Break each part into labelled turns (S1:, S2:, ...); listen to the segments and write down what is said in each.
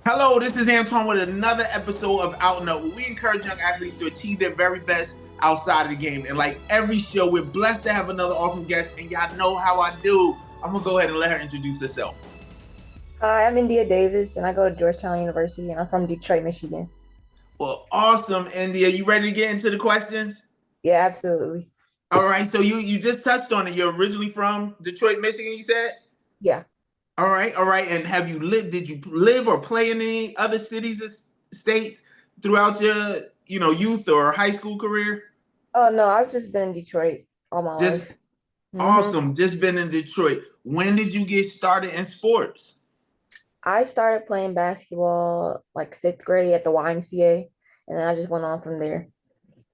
S1: Hello, this is Antoine with another episode of Out and Up, where we encourage young athletes to achieve their very best outside of the game. And like every show, we're blessed to have another awesome guest, and y'all know how I do. I'm gonna go ahead and let her introduce herself.
S2: Hi, I'm Indya Davis, and I go to Georgetown University, and I'm from Detroit, Michigan.
S1: Well, awesome, India. You ready to get into the questions?
S2: Yeah, absolutely.
S1: All right. So you just touched on it. You're originally from Detroit, Michigan. You said.
S2: Yeah.
S1: All right. All right. And have you lived? Did you live or play in any other cities or states throughout your youth or high school career?
S2: Oh no, I've just been in Detroit all my
S1: Just
S2: life. hmm
S1: awesome. Just been in Detroit. When did you get started in sports?
S2: I started playing basketball like fifth grade at the YMCA, and then I just went on from there.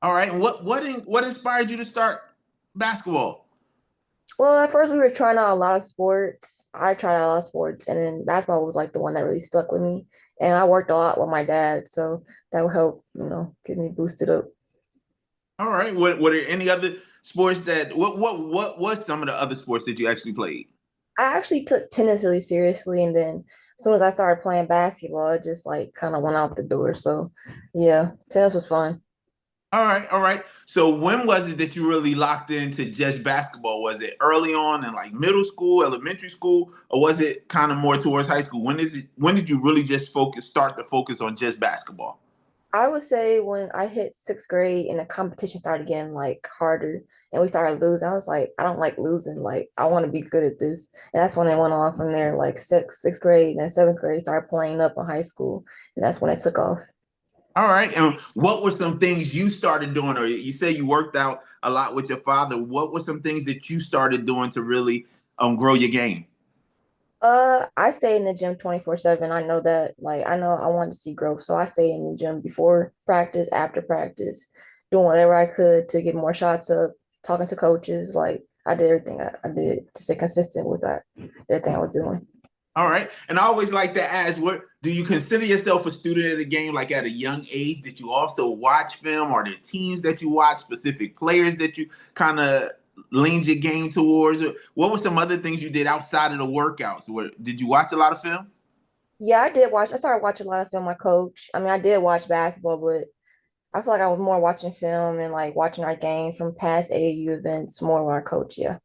S1: All right. And what inspired you to start basketball?
S2: Well, at first we were trying out a lot of sports. I tried out a lot of sports, and then basketball was like the one that really stuck with me. And I worked a lot with my dad, so that would help, get me boosted up.
S1: All right. What are any other sports that what was some of the other sports that you actually played?
S2: I actually took tennis really seriously, and then as soon as I started playing basketball, it just like kind of went out the door. So, yeah, tennis was fun.
S1: All right, all right. So when was it that you really locked into just basketball? Was it early on in like middle school, elementary school, or was it kind of more towards high school? When did you really just start to focus on just basketball?
S2: I would say when I hit sixth grade and the competition started getting like harder and we started losing, I was like, I don't like losing. Like, I want to be good at this. And that's when it went on from there, like sixth grade and seventh grade, started playing up in high school. And that's when it took off.
S1: All right. And what were some things you started doing, or you say you worked out a lot with your father? What were some things that you started doing to really grow your game?
S2: I stay in the gym 24/7. I know that, like, I know I wanted to see growth. So I stay in the gym before practice, after practice, doing whatever I could to get more shots up, talking to coaches. Like, I did everything I did to stay consistent with that, everything I was doing.
S1: All right. And I always like to ask, what do you consider yourself a student of the game, like at a young age? Did you also watch film? Are there teams that you watch, specific players that you kind of leaned your game towards? What were some other things you did outside of the workouts? Did you watch a lot of film?
S2: Yeah, I did watch, I started watching a lot of film, my coach. I mean, I did watch basketball, but I feel like I was more watching film and like watching our games from past AAU events more with our coach. Yeah.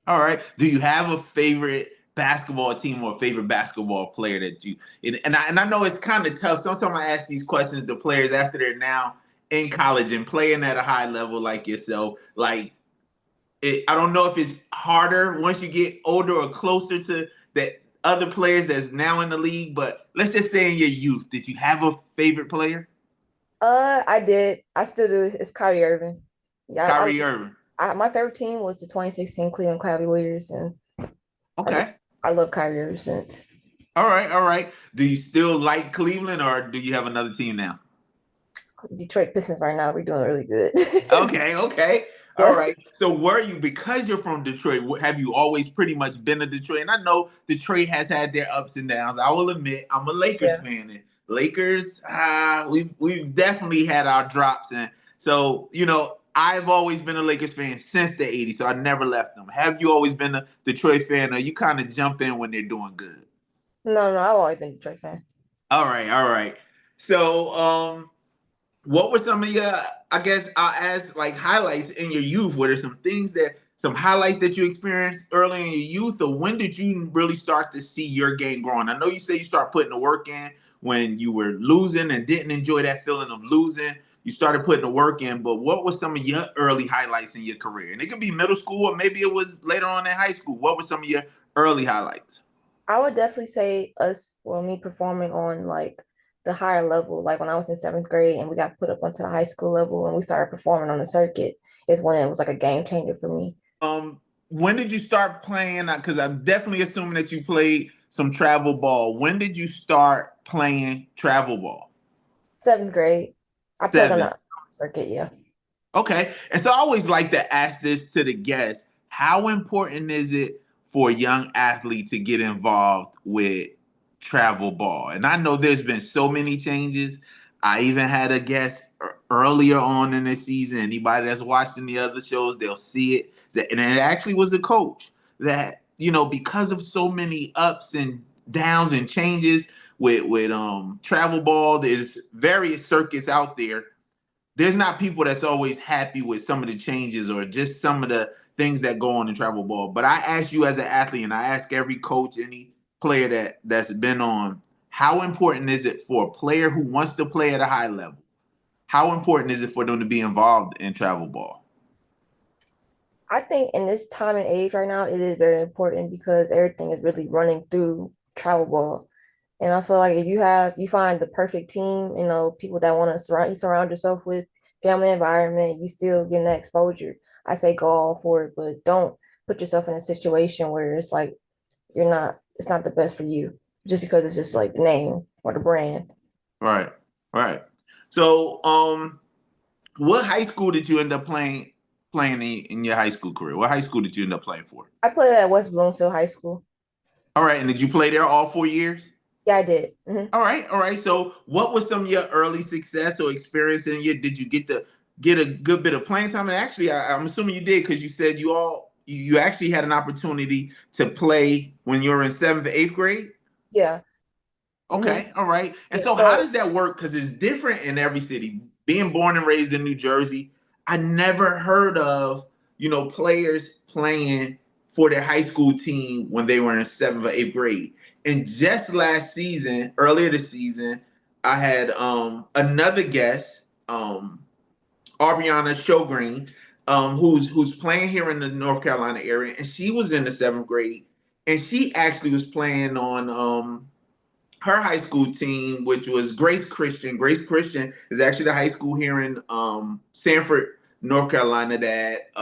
S1: All right. Do you have a favorite basketball team or a favorite basketball player that you and I know it's kind of tough. Sometimes I ask these questions to players after they're now in college and playing at a high level like yourself. I don't know if it's harder once you get older or closer to the other players that's now in the league, but let's just say in your youth, did you have a favorite player?
S2: I did. I still do. It's Kyrie Irving. Yeah,
S1: Kyrie Irving.
S2: my favorite team was the 2016 Cleveland Cavaliers, and I just
S1: Okay.
S2: I love Kyrie ever since.
S1: All right. All right. Do you still like Cleveland or do you have another team now?
S2: Detroit Pistons right now, we're doing really good.
S1: Okay. Okay. All
S2: Yeah,
S1: right. So were you, because you're from Detroit, have you always pretty much been a Detroit? And I know Detroit has had their ups and downs. I will admit I'm a Lakers
S2: yeah.
S1: fan. And Lakers, we've definitely had our drops. And so, I've always been a Lakers fan since the 80s, so I never left them. Have you always been a Detroit fan, or you kind of jump in when they're doing good?
S2: No, no, I've always been a Detroit fan.
S1: All right, all right. So, what were some of your, I guess I'll ask, like, highlights in your youth? Were there some highlights that you experienced early in your youth, or when did you really start to see your game growing? I know you say you start putting the work in when you were losing and didn't enjoy that feeling of losing. You started putting the work in, but what were some of your early highlights in your career? And it could be middle school, or maybe it was later on in high school. What were some of your early highlights?
S2: I would definitely say me performing on like the higher level, like when I was in seventh grade and we got put up onto the high school level and we started performing on the circuit, is when it was like a game changer for me.
S1: When did you start playing? Because I'm definitely assuming that you played some travel ball. When did you start playing travel ball?
S2: Seventh grade, I played on
S1: Seven.
S2: the circuit. Yeah.
S1: Okay. And so I always like to ask this to the guests. How important is it for a young athlete to get involved with travel ball? And I know there's been so many changes. I even had a guest earlier on in the season. Anybody that's watching the other shows, they'll see it. And it actually was a coach that, because of so many ups and downs and changes, with travel ball. There's various circuits out there. There's not people that's always happy with some of the changes or just some of the things that go on in travel ball. But I ask you as an athlete, and I ask every coach, any player that's been on, how important is it for a player who wants to play at a high level? How important is it for them to be involved in travel ball?
S2: I think in this time and age right now, it is very important because everything is really running through travel ball. And I feel like if you find the perfect team, people that want to surround yourself with family environment, you still getting that exposure. I say go all for it, but don't put yourself in a situation where it's like it's not the best for you just because it's just like the name or the brand.
S1: Right, right. So, what high school did you end up playing in your high school career? What high school did you end up playing for?
S2: I played at West Bloomfield High School.
S1: All right, and did you play there all 4 years?
S2: Yeah, I did.
S1: All right, all right. So, what was some of your early success or experience in your? Did you get a good bit of playing time? And actually, I'm assuming you did because you said you actually had an opportunity to play when you were in seventh, eighth grade.
S2: Yeah. hmm
S1: Okay, all right. And
S2: Yeah.
S1: so, how
S2: So,
S1: does that work? Because it's different in every city. Being born and raised in New Jersey, I never heard of players playing for their high school team when they were in seventh or eighth grade. And just last season, earlier this season, I had another guest, Ariana Shogreen, who's playing here in the North Carolina area, and she was in the seventh grade, and she actually was playing on her high school team, which was Grace Christian. Grace Christian is actually the high school here in Sanford, North Carolina that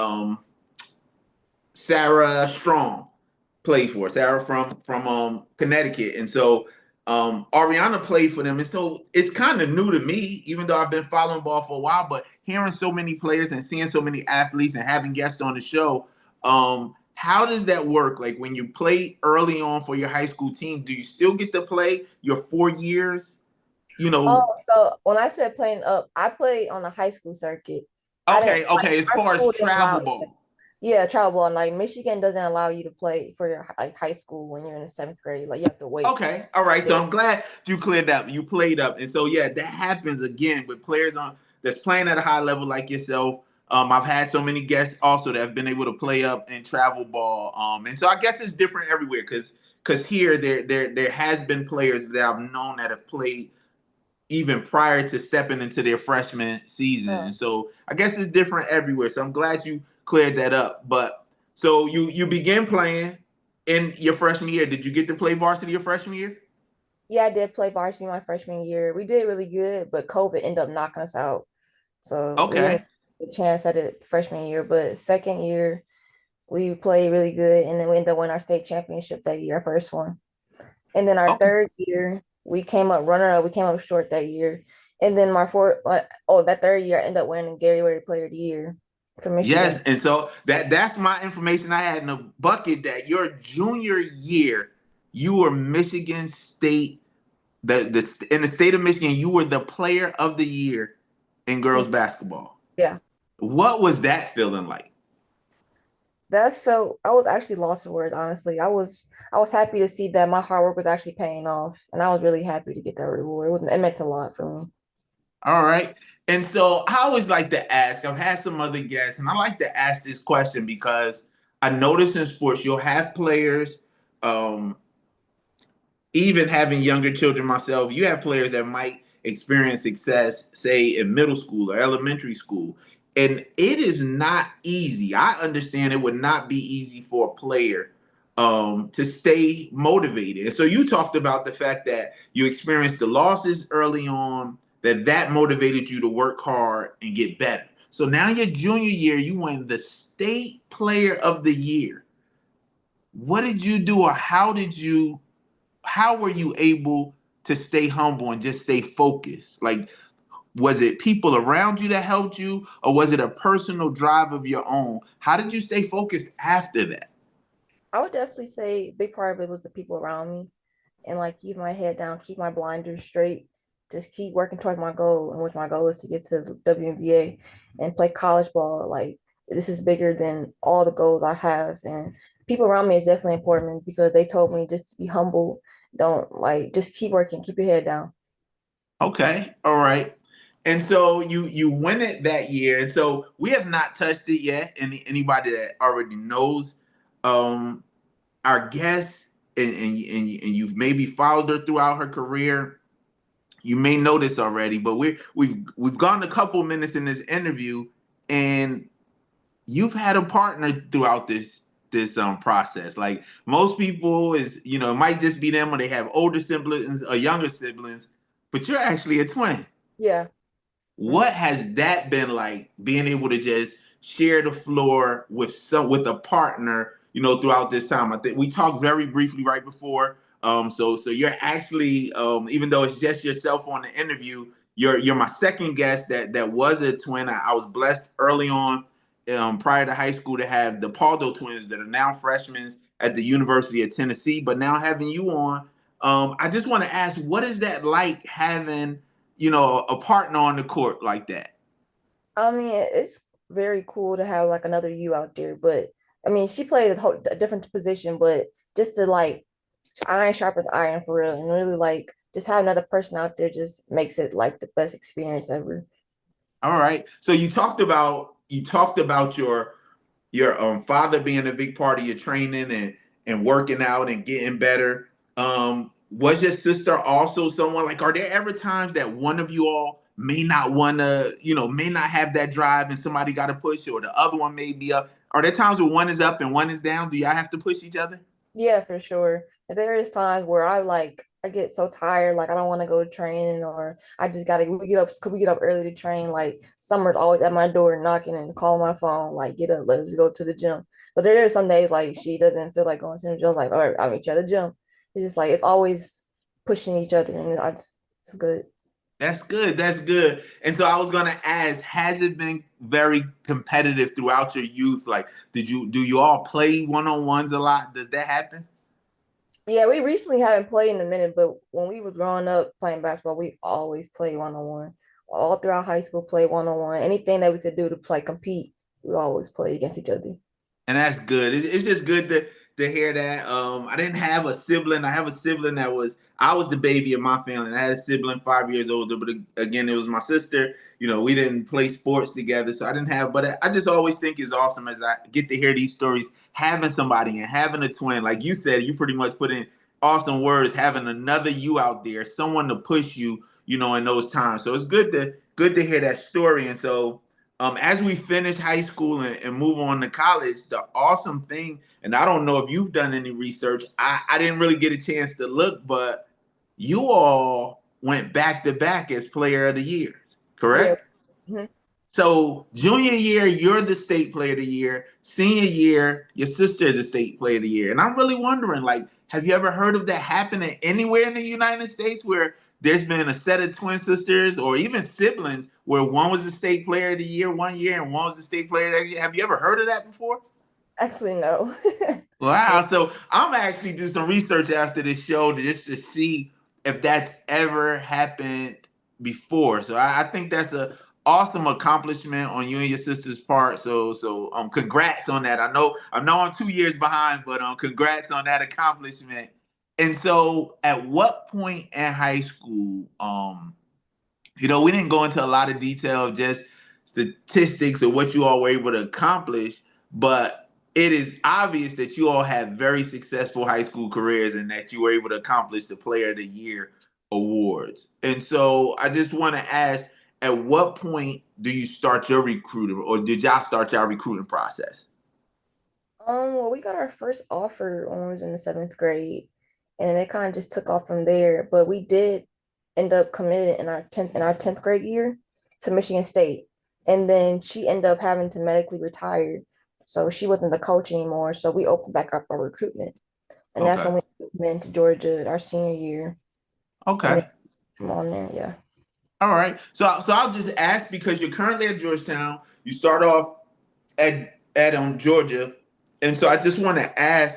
S1: Sarah Strong played for. Sarah from Connecticut, and so Ariana played for them. And so it's kind of new to me, even though I've been following ball for a while. But hearing so many players and seeing so many athletes and having guests on the show, how does that work? Like when you play early on for your high school team, do you still get to play your 4 years? You
S2: oh,
S1: know,
S2: so when I said playing up, I played on the high school circuit. I didn't
S1: okay,
S2: like
S1: okay. As
S2: our
S1: far as
S2: school didn't
S1: travel
S2: allow.
S1: ball.
S2: Yeah, travel ball. And like Michigan doesn't allow you to play for your like high school when you're in the seventh grade. Like you have to wait.
S1: Okay, all right. So
S2: Yeah.
S1: I'm glad you cleared up. You played up, and so yeah, that happens again with players on that's playing at a high level like yourself. I've had so many guests also that have been able to play up in travel ball. And so I guess it's different everywhere because here there has been players that I've known that have played even prior to stepping into their freshman season,
S2: Uh,
S1: and so I guess it's different everywhere. So I'm glad you cleared that up. But so you begin playing in your freshman year. Did you get to play varsity your freshman year?
S2: yeah, I did play varsity my freshman year. We did really good, but COVID ended up knocking us out. So we didn't
S1: Okay.
S2: get a chance at it freshman year. But second year, we played really good, and then we ended up winning our state championship that year, our first one. And then our
S1: Okay.
S2: third year, we came up runner up. We came up short that year. And then that third year, I ended up winning Gatorade Player of the Year for
S1: Yes,
S2: Michigan.
S1: and so that's my information I had in the bucket that your junior year, you were Michigan State, the in the state of Michigan, you were the player of the year in girls basketball.
S2: Yeah,
S1: What was that feeling like?
S2: that felt. I was actually lost for words. Honestly, I was happy to see that my hard work was actually paying off, and I was really happy to get that reward. It meant a lot for me.
S1: All right. And so I always like to ask, I've had some other guests, and I like to ask this question because I notice in sports you'll have players, um, even having younger children myself, you have players that might experience success, say in middle school or elementary school. And it is not easy. I understand it would not be easy for a player to stay motivated. And so you talked about the fact that you experienced the losses early on, that motivated you to work hard and get better. So now your junior year, you win the state player of the year. What did you do, or how were you able to stay humble and just stay focused? Like, was it people around you that helped you, or was it a personal drive of your own? How did you stay focused after that?
S2: I would definitely say a big part of it was the people around me, and like keep my head down, keep my blinders straight, just keep working toward my goal, and which my goal is to get to the WNBA and play college ball. Like this is bigger than all the goals I have. And people around me is definitely important because they told me just to be humble. Don't like just keep working, keep your head down.
S1: Okay, all right. And so you win it that year, and so we have not touched it yet. Anybody that already knows um, our guest, and you've maybe followed her throughout her career, you may know this already, but we've gone a couple minutes in this interview, and you've had a partner throughout this process. Like most people is, it might just be them or they have older siblings or younger siblings, but you're actually a twin.
S2: Yeah.
S1: What has that been like being able to just share the floor with a partner, throughout this time? I think we talked very briefly right before. So you're actually, even though it's just yourself on the interview, you're my second guest that was a twin. I was blessed early on, prior to high school, to have the Paldo twins that are now freshmen at the University of Tennessee. But now having you on, I just want to ask, what is that like having a partner on the court like that?
S2: I mean, it's very cool to have like another you out there, but I mean, she played a different position, but just to like iron sharpens iron for real, and really like just have another person out there just makes it like the best experience ever.
S1: All right. So you talked about your father being a big part of your training and working out and getting better. Was your sister also someone like? Are there ever times that one of you all may not want to, may not have that drive and somebody got to push, or the other one may be up? Are there times where one is up and one is down? Do y'all have to push each other?
S2: Yeah, for sure. And there is times where I get so tired, like I don't want to go to training, or I just gotta could we get up early to train? Like Summer's always at my door knocking and calling my phone, like get up, let's go to the gym. But there are some days like she doesn't feel like going to the gym, like, all right, I'll meet you at the gym. It's just like it's always pushing each other and it's good.
S1: That's good. That's good. And so I was gonna ask, has it been very competitive throughout your youth? Like, do you all play one-on-ones a lot? Does that happen?
S2: Yeah, we recently haven't played in a minute, but when we was growing up playing basketball, we always played 1-on-1. All throughout high school, play 1-on-1. Anything that we could do to play compete, we always play against each other.
S1: And that's good. It's just good to hear that. I didn't have a sibling. I have a sibling I was the baby of my family. And I had a sibling 5 years older, but again, it was my sister. We didn't play sports together, so I didn't have. But I just always think it's awesome as I get to hear these stories, having somebody and having a twin, like you said, you pretty much put in awesome words, having another you out there, someone to push you, in those times. So it's good to hear that story. And so as we finish high school and move on to college, the awesome thing, and I don't know if you've done any research, I didn't really get a chance to look, but you all went back to back as player of the years,
S2: Yeah.
S1: correct?
S2: Mhm.
S1: So junior year, you're the state player of the year. Senior year, your sister is the state player of the year. And I'm really wondering, like, have you ever heard of that happening anywhere in the United States where there's been a set of twin sisters or even siblings where one was the state player of the year one year and one was the state player of the year? Have you ever heard of that before?
S2: Actually, no.
S1: Wow. So I'm gonna actually do some research after this show just to see if that's ever happened before. So I think that's a awesome accomplishment on you and your sister's part. So congrats on that. I know I'm 2 years behind, but congrats on that accomplishment. And so at what point in high school, we didn't go into a lot of detail of just statistics or what you all were able to accomplish, but it is obvious that you all had very successful high school careers and that you were able to accomplish the Player of the Year awards. And so I just want to ask, at what point do you start your recruiting, or did y'all start your recruiting process?
S2: Well, we got our first offer when we was in the seventh grade, and then it kind of just took off from there. But we did end up committed in our tenth grade year to Michigan State, and then she ended up having to medically retire, so she wasn't the coach anymore. So we opened back up our recruitment, and that's
S1: Okay.
S2: when we went to Georgia our senior year, and then
S1: Okay.
S2: from on there, yeah.
S1: All right. So I'll just ask because you're currently at Georgetown. You start off at Georgia, and so I just want to ask,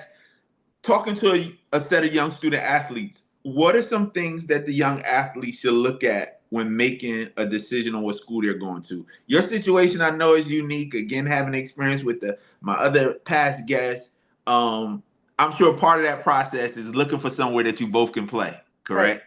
S1: talking to a set of young student athletes, what are some things that the young athletes should look at when making a decision on what school they're going to? Your situation, I know, is unique. Again, having experience with my other past guests, I'm sure part of that process is looking for somewhere that you both can play.
S2: Right.
S1: Correct.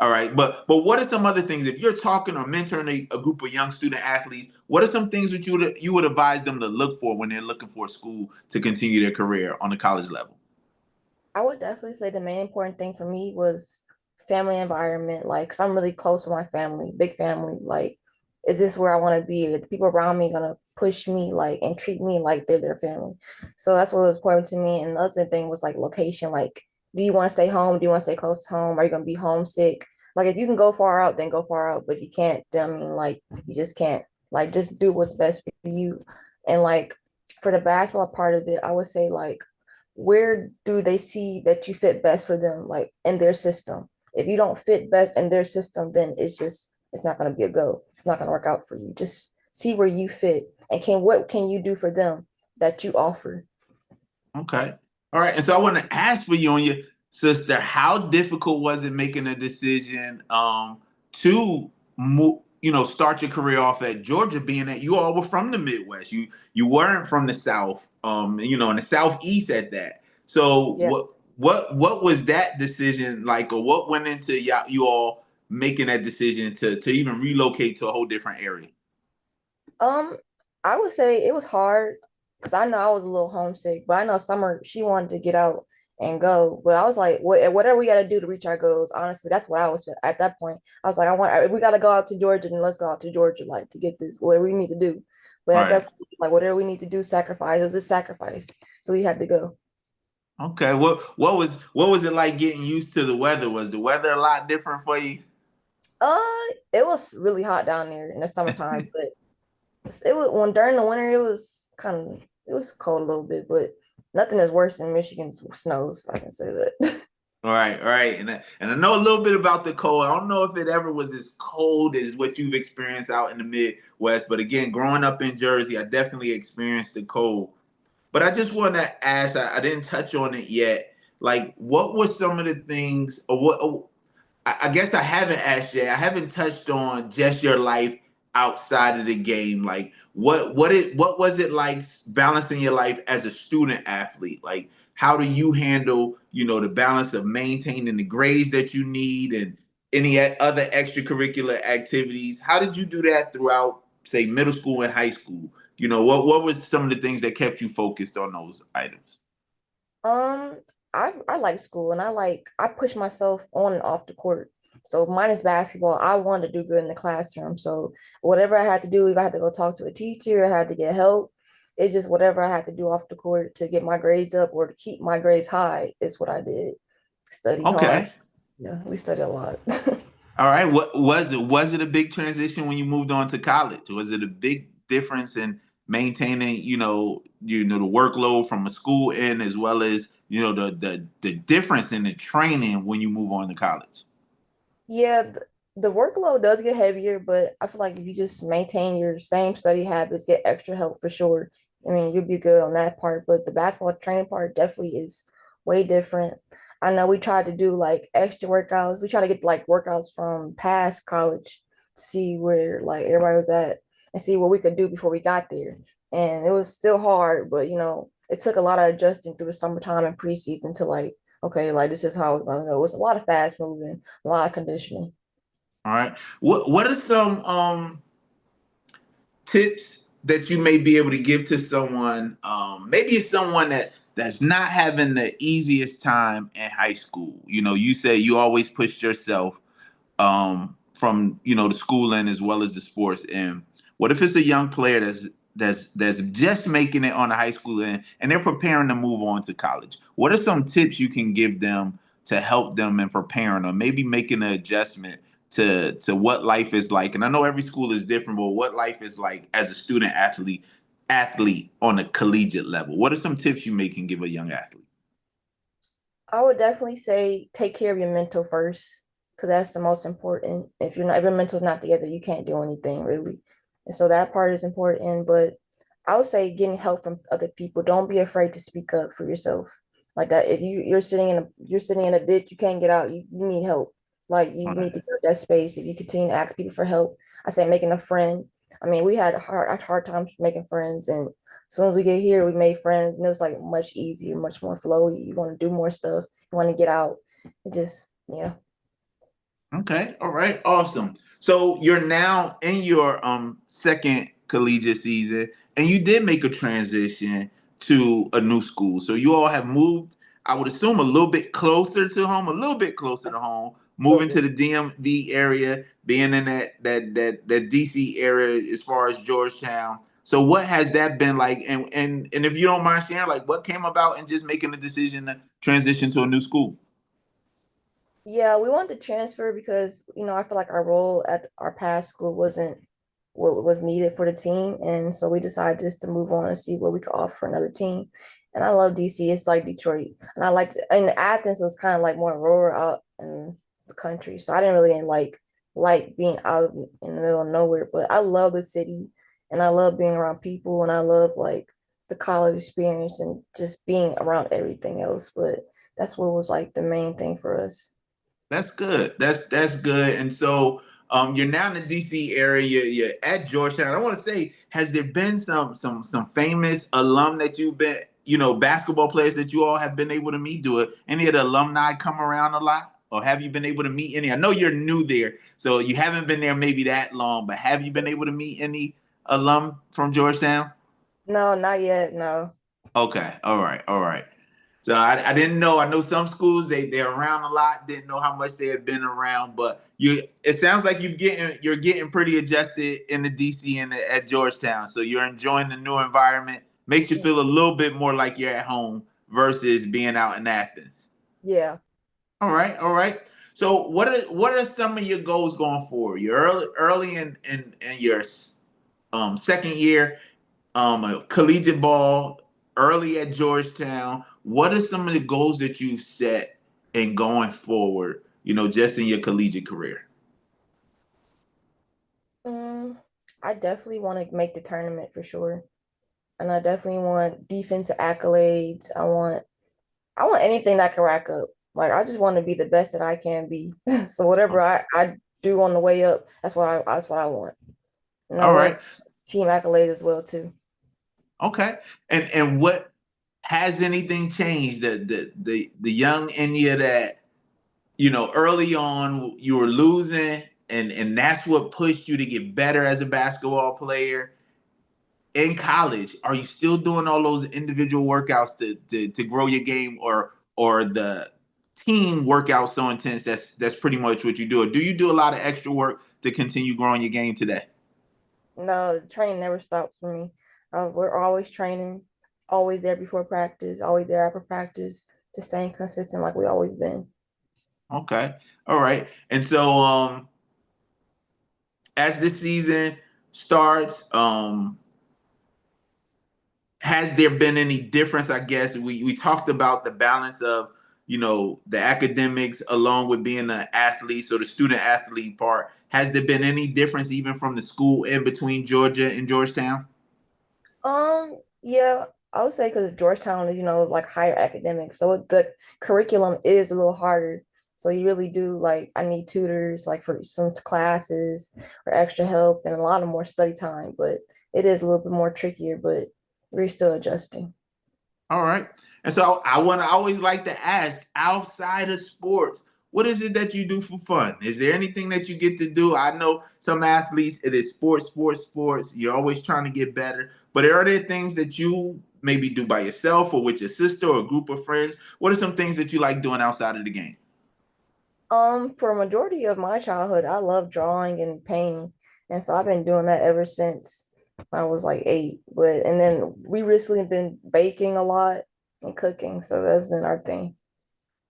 S1: All right, but what are some other things if you're talking or mentoring a group of young student athletes? What are some things that you would advise them to look for when they're looking for a school to continue their career on the college level?
S2: I would definitely say the main important thing for me was family environment. Like, 'cause I'm really close with my family, big family. Like, is this where I want to be? Are the people around me gonna push me like and treat me like they're their family? So that's what was important to me. And the other thing was like location. Like, do you want to stay home? Do you want to stay close to home? Are you gonna be homesick? Like, if you can go far out, then go far out. But if you can't, then I mean, like, you just can't. Like, just do what's best for you. And like for the basketball part of it, I would say like where do they see that you fit best for them, like in their system? If you don't fit best in their system, then it's not going to be a go. It's not going to work out for you. Just see where you fit and can what can you do for them that you offer.
S1: Okay. All right. And so I want to ask for you on your sister, how difficult was it making a decision to move, start your career off at Georgia, being that you all were from the Midwest. You weren't from the South, in the Southeast at that. So
S2: Yeah.
S1: what was that decision like, or what went into you all making that decision to even relocate to a whole different area?
S2: Um, I would say it was hard because I know I was a little homesick, but I know Summer, she wanted to get out and go. But I was like, whatever we got to do to reach our goals, honestly, that's what I was at that point. I was like, if we got to go out to Georgia, then let's go out to Georgia, like to get this, whatever we need to do. But
S1: All
S2: at that
S1: right.
S2: point, it's like, whatever we need to do, sacrifice. It was a sacrifice. So we had to go.
S1: Okay. What was it like getting used to the weather? Was the weather a lot different for you?
S2: It was really hot down there in the summertime, but it was when during the winter it was it was cold a little bit, but nothing is worse than Michigan's snows. I can say that.
S1: All right, all right, and I know a little bit about the cold. I don't know if it ever was as cold as what you've experienced out in the Midwest, but again, growing up in Jersey, I definitely experienced the cold. But I just want to ask, I didn't touch on it yet. Like, what were some of the things, or what? I guess I haven't asked yet. I haven't touched on just your life outside of the game. Like what was it like balancing your life as a student athlete? Like how do you handle, the balance of maintaining the grades that you need and any other extracurricular activities? How did you do that throughout, say, middle school and high school? What was some of the things that kept you focused on those items?
S2: Um, I like school and I push myself on and off the court. So mine is basketball. I wanted to do good in the classroom. So whatever I had to do, if I had to go talk to a teacher, I had to get help. It's just whatever I had to do off the court to get my grades up or to keep my grades high is what I did. Study hard.
S1: Okay.
S2: Yeah, we study a lot.
S1: All right. What was it? Was it a big transition when you moved on to college? Was it a big difference in maintaining, the workload from a school end as well as, the difference in the training when you move on to college?
S2: Yeah, the workload does get heavier, but I feel like if you just maintain your same study habits, get extra help for sure. I mean, you'll be good on that part, but the basketball training part definitely is way different. I know we tried to do like extra workouts. We try to get like workouts from past college to see where like everybody was at and see what we could do before we got there. And it was still hard, but it took a lot of adjusting through the summertime and preseason to like, okay, like this is how it's gonna go. It was a lot of fast moving, a lot of conditioning.
S1: All right. What are some tips that you may be able to give to someone? Maybe it's someone that's not having the easiest time in high school. You say you always pushed yourself from the school end as well as the sports end. What if it's a young player that's just making it on the high school end and they're preparing to move on to college? What are some tips you can give them to help them in preparing or maybe making an adjustment to what life is like? And I know every school is different, but what life is like as a student athlete on a collegiate level. What are some tips you may can give a young athlete?
S2: I would definitely say take care of your mental first, because that's the most important. If your mental's not together, you can't do anything really. And so that part is important. But I would say getting help from other people. Don't be afraid to speak up for yourself. Like that. If you're sitting in a ditch, you can't get out, you need help. Like you need to get that space. If you continue to ask people for help, I say making a friend. I mean, we had hard times making friends, and as soon as we get here, we made friends, and it was like much easier, much more flowy. You want to do more stuff. You want to get out. It just yeah.
S1: Okay. All right. Awesome. So you're now in your second collegiate season, and you did make a transition to a new school. So you all have moved, I would assume, a little bit closer to home, a little bit closer to home,
S2: A little
S1: moving to
S2: bit.
S1: the DMV area, being in that DC area as far as Georgetown. So what has that been like? And if you don't mind sharing, like what came about and just making the decision to transition to a new school?
S2: Yeah, we wanted to transfer because, I feel like our role at our past school wasn't what was needed for the team. And so we decided just to move on and see what we could offer for another team. And I love DC. It's like Detroit. And I liked and Athens was kind of like more rural out in the country. So I didn't really like being out in the middle of nowhere. But I love the city and I love being around people and I love like the college experience and just being around everything else. But that's what was like the main thing for us.
S1: That's good. That's good. And so you're now in the DC area. You're at Georgetown. I want to say, has there been some famous alum that you've been, basketball players that you all have been able to meet? Do any of the alumni come around a lot? Or have you been able to meet any? I know you're new there, so you haven't been there maybe that long, but have you been able to meet any alum from Georgetown?
S2: No, not yet. No.
S1: Okay, all right, all right. So I didn't know. I know some schools they're around a lot. Didn't know how much they had been around, but you it sounds like you're getting pretty adjusted in the DC and at Georgetown. So you're enjoying the new environment. Makes you feel a little bit more like you're at home versus being out in Athens.
S2: Yeah.
S1: All right, all right. So what are some of your goals going forward? You're early in your second year collegiate ball early at Georgetown. What are some of the goals that you've set in going forward, just in your collegiate career?
S2: Mm, I definitely want to make the tournament for sure. And I definitely want defensive accolades. I want anything that can rack up. Like I just want to be the best that I can be. So whatever I do on the way up, that's what I want. And I
S1: All
S2: love
S1: right.
S2: team accolades as well too.
S1: Okay. And what has anything changed? The young India that, early on you were losing and that's what pushed you to get better as a basketball player in college, are you still doing all those individual workouts to grow your game, or the team workout so intense that's pretty much what you do? Or do you do a lot of extra work to continue growing your game today?
S2: No, training never stops for me. We're always training, always there before practice, always there after practice, just staying consistent like we always been.
S1: Okay. All right. And so as this season starts, has there been any difference? I guess we talked about the balance of the academics along with being an athlete, so the student athlete part. Has there been any difference even from the school in between Georgia and Georgetown?
S2: Yeah, I would say because Georgetown is, like higher academics, so the curriculum is a little harder. So you really do like I need tutors like for some classes or extra help and a lot of more study time, but it is a little bit more trickier, but we're still adjusting.
S1: All right. And so I want to always like to ask, outside of sports, what is it that you do for fun? Is there anything that you get to do? I know some athletes, it is sports, sports, sports. You're always trying to get better. But are there things that you maybe do by yourself or with your sister or a group of friends? What are some things that you like doing outside of the game?
S2: For a majority of my childhood, I love drawing and painting. And so I've been doing that ever since I was like 8. But and then we recently been baking a lot and cooking. So that's been our thing.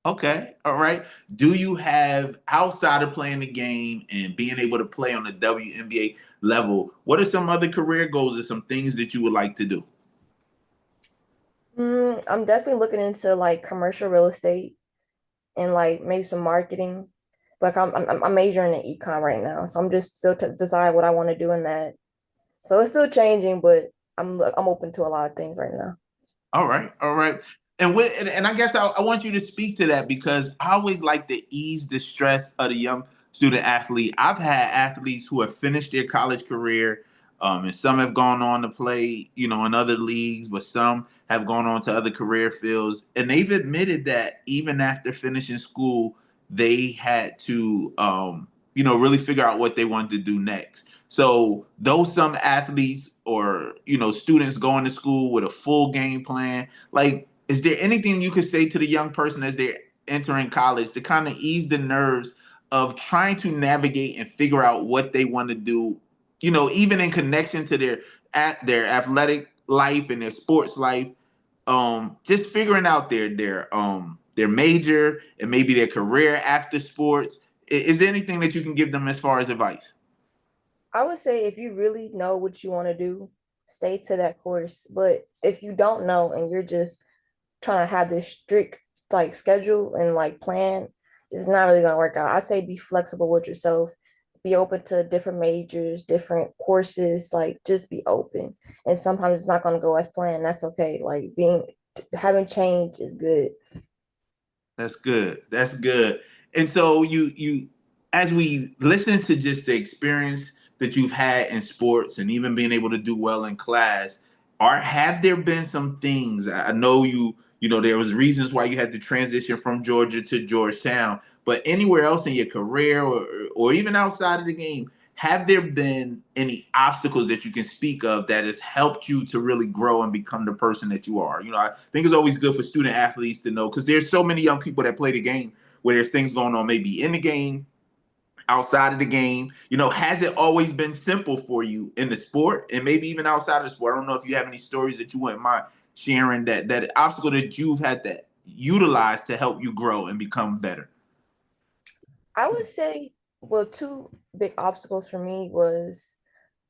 S1: Okay. All right. Do you have, outside of playing the game and being able to play on the WNBA level, what are some other career goals or some things that you would like to do?
S2: I'm definitely looking into like commercial real estate and like maybe some marketing. Like I'm majoring in econ right now, so I'm just still to decide what I want to do in that. So it's still changing, but I'm open to a lot of things right now.
S1: All right, all right. and I guess I want you to speak to that because I always like to ease the stress of the young student athlete. I've had athletes who have finished their college career, and some have gone on to play, in other leagues, but some have gone on to other career fields, and they've admitted that even after finishing school, they had to, really figure out what they wanted to do next. So, though some athletes or students going to school with a full game plan, like, is there anything you could say to the young person as they're entering college to kind of ease the nerves of trying to navigate and figure out what they want to do, even in connection to their athletic life and their sports life, just figuring out their major and maybe their career after sports. Is there anything that you can give them as far as advice?
S2: I would say if you really know what you want to do, stay to that course. But if you don't know and you're just trying to have this strict like schedule and like plan, it's not really gonna work out. I say be flexible with yourself, be open to different majors, different courses, like just be open. And sometimes it's not gonna go as planned. That's okay. Like being having change is good.
S1: That's good. That's good. And so you as we listen to just the experience that you've had in sports and even being able to do well in class, have there been some things? I know there was reasons why you had to transition from Georgia to Georgetown, but anywhere else in your career or even outside of the game, have there been any obstacles that you can speak of that has helped you to really grow and become the person that you are? I think it's always good for student athletes to know because there's so many young people that play the game where there's things going on maybe in the game, outside of the game. Has it always been simple for you in the sport and maybe even outside of the sport? I don't know if you have any stories that you wouldn't mind sharing that obstacle that you've had to utilize to help you grow and become better.
S2: I would say, well, two big obstacles for me was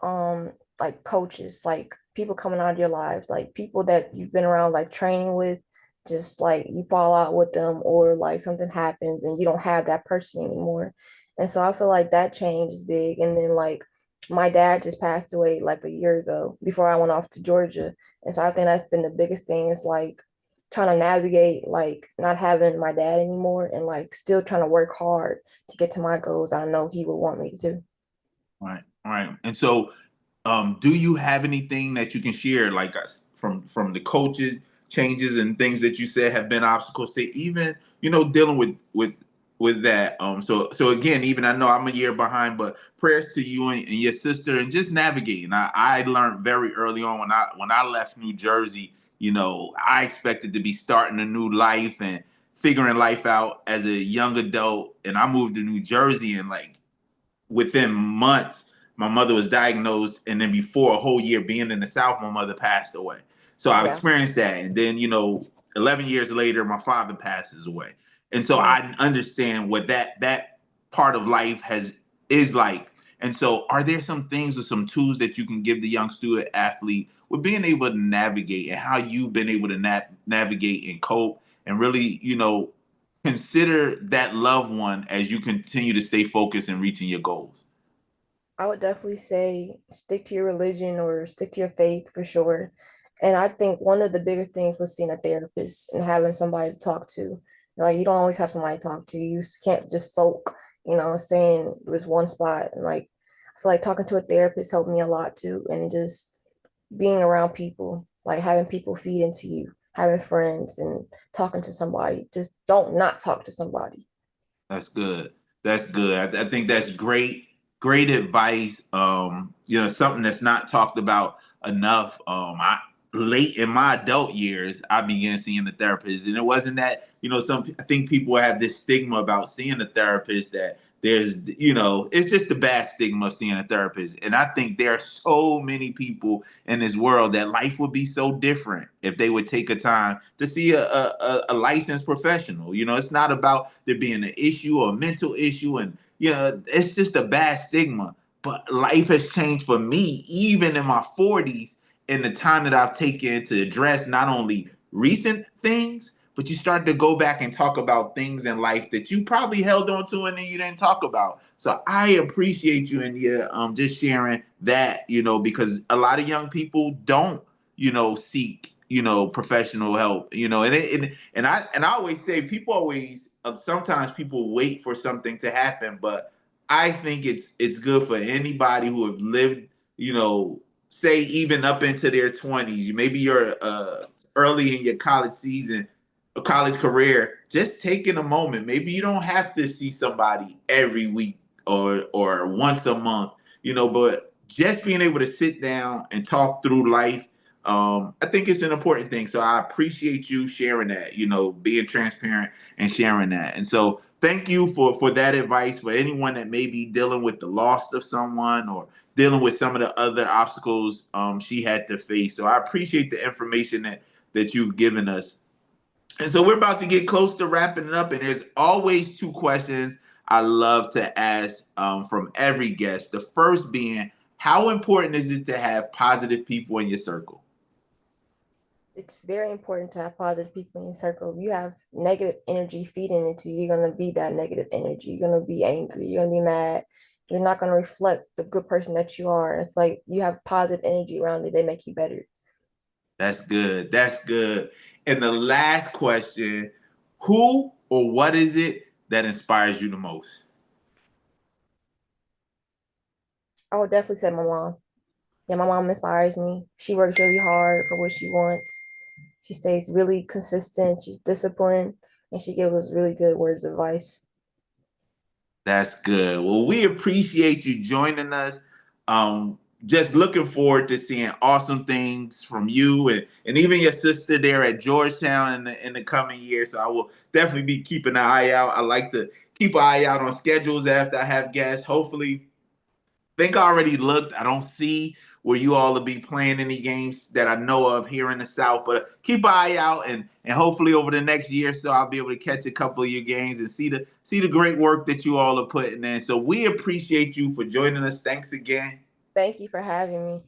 S2: like coaches, like people coming out of your lives, like people that you've been around like training with, just like you fall out with them or like something happens and you don't have that person anymore. And so I feel like that change is big. And then like my dad just passed away like a year ago before I went off to Georgia. And so I think that's been the biggest thing is like trying to navigate like not having my dad anymore and like still trying to work hard to get to my goals I know he would want me to.
S1: Right, right. And so, do you have anything that you can share, like us, from the coaches changes and things that you said have been obstacles to even dealing with that? So again, even I know I'm a year behind, but prayers to you and your sister and just navigating. I learned very early on when I left New Jersey. I expected to be starting a new life and figuring life out as a young adult, and I moved to New Jersey and like within months, my mother was diagnosed, and then before a whole year being in the South, my mother passed away. So I've
S2: Yeah.
S1: experienced that, and then 11 years later, my father passes away, and so
S2: Mm.
S1: I understand what that part of life has is like. And so, are there some things or some tools that you can give the young student athlete with being able to navigate and how you've been able to navigate and cope and really, consider that loved one as you continue to stay focused and reaching your goals?
S2: I would definitely say stick to your religion or stick to your faith for sure. And I think one of the biggest things was seeing a therapist and having somebody to talk to. Like you don't always have somebody to talk to. You can't just sulk, staying with one spot. And like I feel like talking to a therapist helped me a lot too. And just being around people, like having people feed into you, having friends and talking to somebody. Just don't not talk to somebody.
S1: That's good. That's good. I think that's great advice. Something that's not talked about enough. I late in my adult years, I began seeing the therapist, and it wasn't that I think people have this stigma about seeing a therapist that it's just a bad stigma of seeing a therapist, and I think there are so many people in this world that life would be so different if they would take a time to see a licensed professional. It's not about there being an issue or a mental issue, and it's just a bad stigma. But life has changed for me, even in my 40s, in the time that I've taken to address not only recent things, but you start to go back and talk about things in life that you probably held on to and then you didn't talk about. So I appreciate you and your just sharing that, because a lot of young people don't, seek professional help, and I always say people always sometimes people wait for something to happen, but I think it's good for anybody who have lived, say even up into their 20s. Maybe you're early in your college season, a college career, just taking a moment. Maybe you don't have to see somebody every week or once a month, but just being able to sit down and talk through life, I think it's an important thing. So I appreciate you sharing that, being transparent and sharing that. And so thank you for that advice for anyone that may be dealing with the loss of someone or dealing with some of the other obstacles she had to face. So I appreciate the information that you've given us. And so we're about to get close to wrapping it up. And there's always two questions I love to ask from every guest. The first being, how important is it to have positive people in your circle?
S2: It's very important to have positive people in your circle. If you have negative energy feeding into you, you're gonna be that negative energy. You're gonna be angry. You're gonna be mad. You're not gonna reflect the good person that you are. And it's like you have positive energy around you. They make you better.
S1: That's good. That's good. And the last question, who or what is it that inspires you the most?
S2: I would definitely say my mom. Yeah, my mom inspires me. She works really hard for what she wants. She stays really consistent. She's disciplined, and she gives us really good words of advice.
S1: That's good. Well, we appreciate you joining us. Just looking forward to seeing awesome things from you and even your sister there at Georgetown in the coming year. So I will definitely be keeping an eye out. I like to keep an eye out on schedules after I have guests. Hopefully, think I already looked. I don't see where you all will be playing any games that I know of here in the South, but keep an eye out and hopefully over the next year or so I'll be able to catch a couple of your games and see the great work that you all are putting in. So we appreciate you for joining us. Thanks again.
S2: Thank you for having me.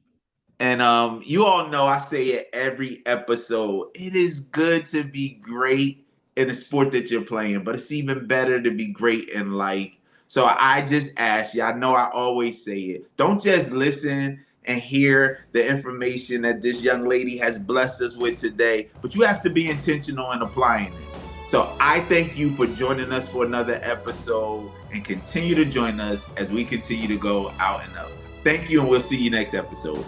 S1: And you all know I say it every episode. It is good to be great in the sport that you're playing, but it's even better to be great in life. So I just ask you, I know I always say it. Don't just listen and hear the information that this young lady has blessed us with today, but you have to be intentional in applying it. So I thank you for joining us for another episode and continue to join us as we continue to go out and up. Thank you, and we'll see you next episode.